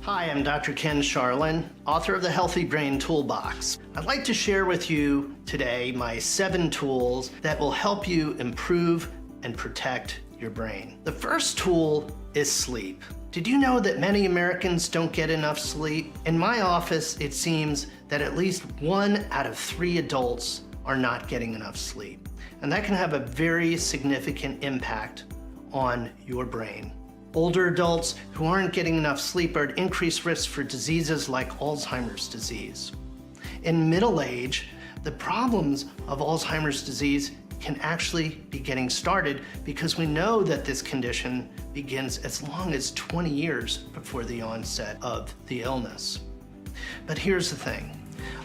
Hi, I'm Dr. Ken Charlin, author of the Healthy Brain Toolbox. I'd like to share with you today my 7 tools that will help you improve and protect your brain. The first tool is sleep. Did you know that many Americans don't get enough sleep? In my office, it seems that at least 1 out of 3 adults are not getting enough sleep. And that can have a very significant impact on your brain. Older adults who aren't getting enough sleep are at increased risk for diseases like Alzheimer's disease. In middle age, the problems of Alzheimer's disease can actually be getting started because we know that this condition begins as long as 20 years before the onset of the illness. But here's the thing.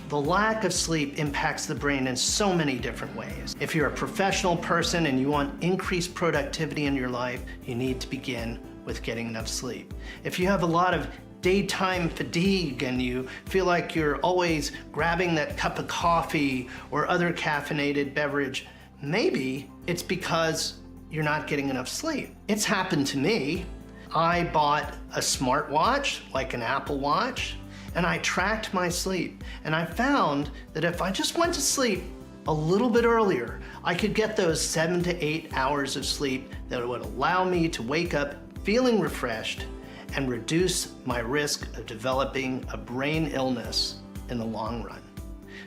The lack of sleep impacts the brain in so many different ways. If you're a professional person and you want increased productivity in your life, you need to begin with getting enough sleep. If you have a lot of daytime fatigue and you feel like you're always grabbing that cup of coffee or other caffeinated beverage, maybe it's because you're not getting enough sleep. It's happened to me. I bought a smartwatch, like an Apple Watch, and I tracked my sleep. And I found that if I just went to sleep a little bit earlier, I could get those 7 to 8 hours of sleep that would allow me to wake up feeling refreshed and reduce my risk of developing a brain illness in the long run.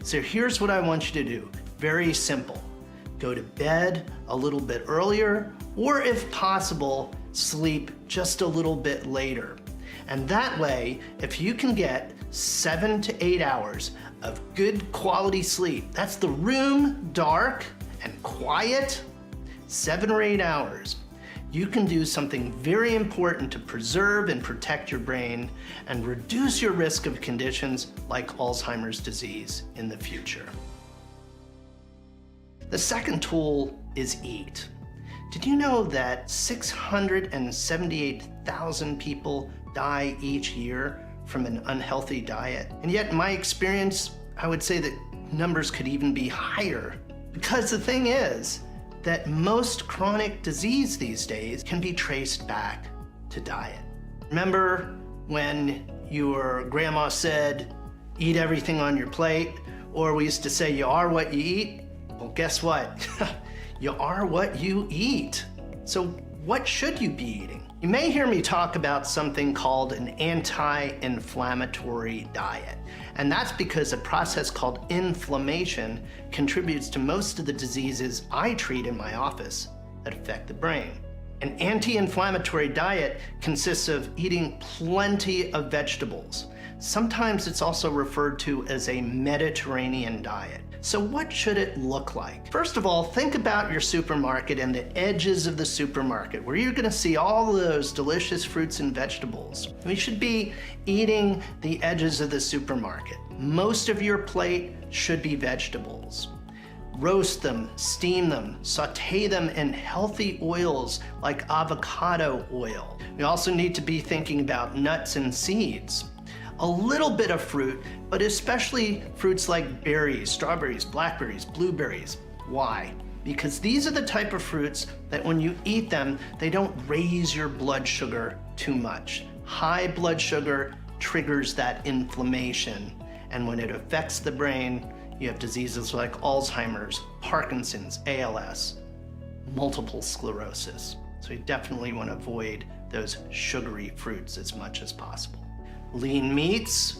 So here's what I want you to do. Very simple. Go to bed a little bit earlier, or if possible, sleep just a little bit later. And that way, if you can get 7 to 8 hours of good quality sleep, that's the room dark and quiet, 7 or 8 hours, you can do something very important to preserve and protect your brain and reduce your risk of conditions like Alzheimer's disease in the future. The second tool is eat. Did you know that 678,000 people die each year from an unhealthy diet? And yet, in my experience, I would say that numbers could even be higher. Because the thing is that most chronic disease these days can be traced back to diet. Remember when your grandma said, eat everything on your plate? Or we used to say, you are what you eat? Well, guess what? You are what you eat. So what should you be eating? You may hear me talk about something called an anti-inflammatory diet. And that's because a process called inflammation contributes to most of the diseases I treat in my office that affect the brain. An anti-inflammatory diet consists of eating plenty of vegetables. Sometimes it's also referred to as a Mediterranean diet. So what should it look like? First of all, think about your supermarket and the edges of the supermarket where you're gonna see all those delicious fruits and vegetables. We should be eating the edges of the supermarket. Most of your plate should be vegetables. Roast them, steam them, saute them in healthy oils like avocado oil. We also need to be thinking about nuts and seeds. A little bit of fruit, but especially fruits like berries, strawberries, blackberries, blueberries. Why? Because these are the type of fruits that when you eat them, they don't raise your blood sugar too much. High blood sugar triggers that inflammation, and when it affects the brain, you have diseases like Alzheimer's, Parkinson's, ALS, multiple sclerosis. So you definitely want to avoid those sugary fruits as much as possible. Lean meats,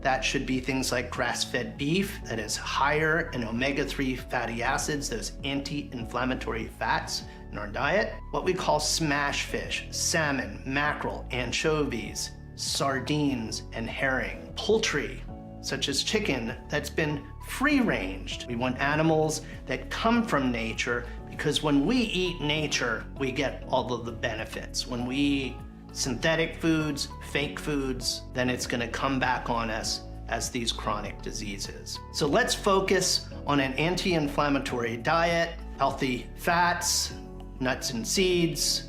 that should be things like grass-fed beef that is higher in omega-3 fatty acids, those anti-inflammatory fats in our diet. What we call smash fish, salmon, mackerel, anchovies, sardines, and herring. Poultry, such as chicken, that's been free-ranged. We want animals that come from nature because when we eat nature, we get all of the benefits. When we eat synthetic foods, fake foods, then it's gonna come back on us as these chronic diseases. So let's focus on an anti-inflammatory diet, healthy fats, nuts and seeds,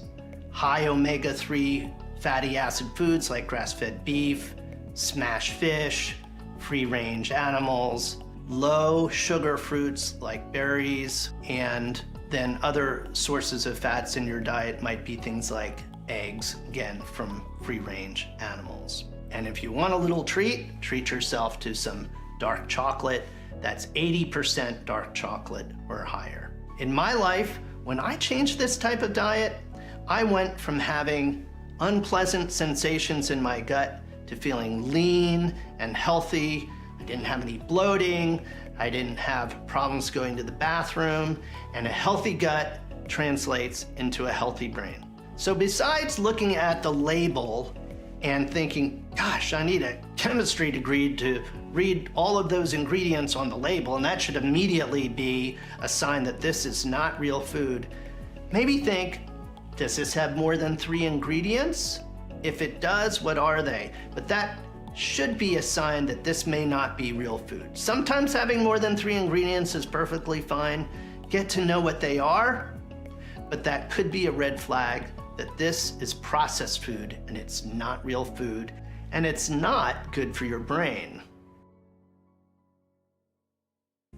high omega-3 fatty acid foods like grass-fed beef, smash fish, free-range animals, low sugar fruits like berries, and then other sources of fats in your diet might be things like eggs, again, from free-range animals. And if you want a little treat, treat yourself to some dark chocolate. That's 80% dark chocolate or higher. In my life, when I changed this type of diet, I went from having unpleasant sensations in my gut to feeling lean and healthy. I didn't have any bloating. I didn't have problems going to the bathroom. And a healthy gut translates into a healthy brain. So besides looking at the label and thinking, gosh, I need a chemistry degree to read all of those ingredients on the label, and that should immediately be a sign that this is not real food, maybe think, does this have more than 3 ingredients? If it does, what are they? But that should be a sign that this may not be real food. Sometimes having more than 3 ingredients is perfectly fine. Get to know what they are, but that could be a red flag that this is processed food and it's not real food, and it's not good for your brain.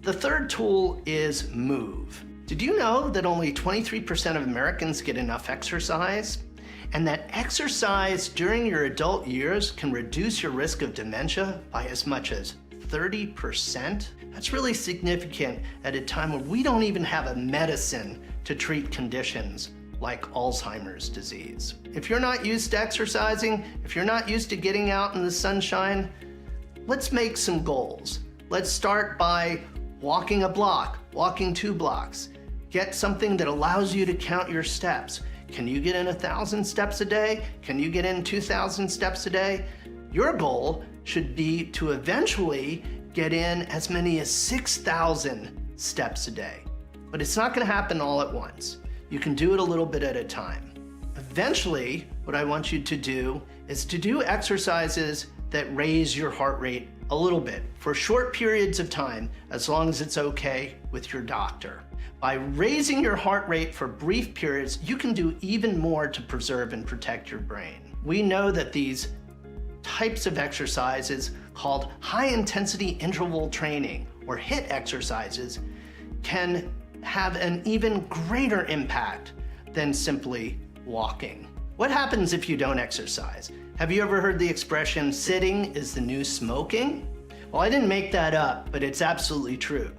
The third tool is move. Did you know that only 23% of Americans get enough exercise? And that exercise during your adult years can reduce your risk of dementia by as much as 30%? That's really significant at a time when we don't even have a medicine to treat conditions like Alzheimer's disease. If you're not used to exercising, if you're not used to getting out in the sunshine, let's make some goals. Let's start by walking a block, walking 2 blocks. Get something that allows you to count your steps. Can you get in 1,000 steps a day? Can you get in 2,000 steps a day? Your goal should be to eventually get in as many as 6,000 steps a day. But it's not going to happen all at once. You can do it a little bit at a time. Eventually, what I want you to do is to do exercises that raise your heart rate a little bit for short periods of time, as long as it's okay with your doctor. By raising your heart rate for brief periods, you can do even more to preserve and protect your brain. We know that these types of exercises called high-intensity interval training, or HIIT exercises, can have an even greater impact than simply walking. What happens if you don't exercise? Have you ever heard the expression, sitting is the new smoking? Well, I didn't make that up, but it's absolutely true.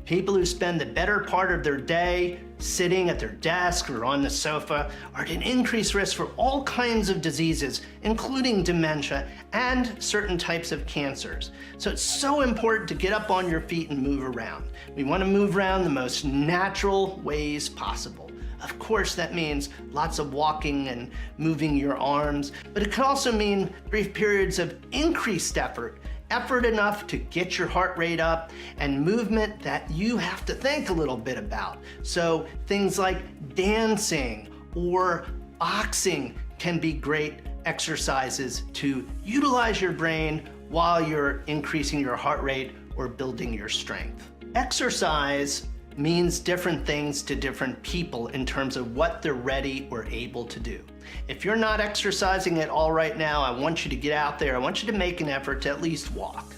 People who spend the better part of their day sitting at their desk or on the sofa are at an increased risk for all kinds of diseases, including dementia and certain types of cancers. So it's so important to get up on your feet and move around. We want to move around the most natural ways possible. Of course, that means lots of walking and moving your arms, but it can also mean brief periods of increased effort enough to get your heart rate up, and movement that you have to think a little bit about. So things like dancing or boxing can be great exercises to utilize your brain while you're increasing your heart rate or building your strength. Exercise means different things to different people in terms of what they're ready or able to do. If you're not exercising at all right now, I want you to get out there. I want you to make an effort to at least walk.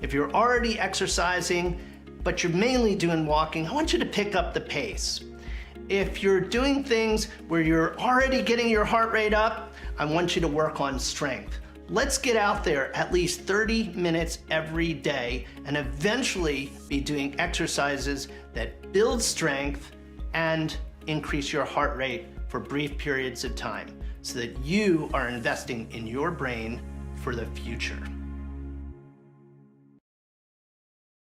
If you're already exercising, but you're mainly doing walking, I want you to pick up the pace. If you're doing things where you're already getting your heart rate up, I want you to work on strength. Let's get out there at least 30 minutes every day and eventually be doing exercises that build strength and increase your heart rate for brief periods of time so that you are investing in your brain for the future.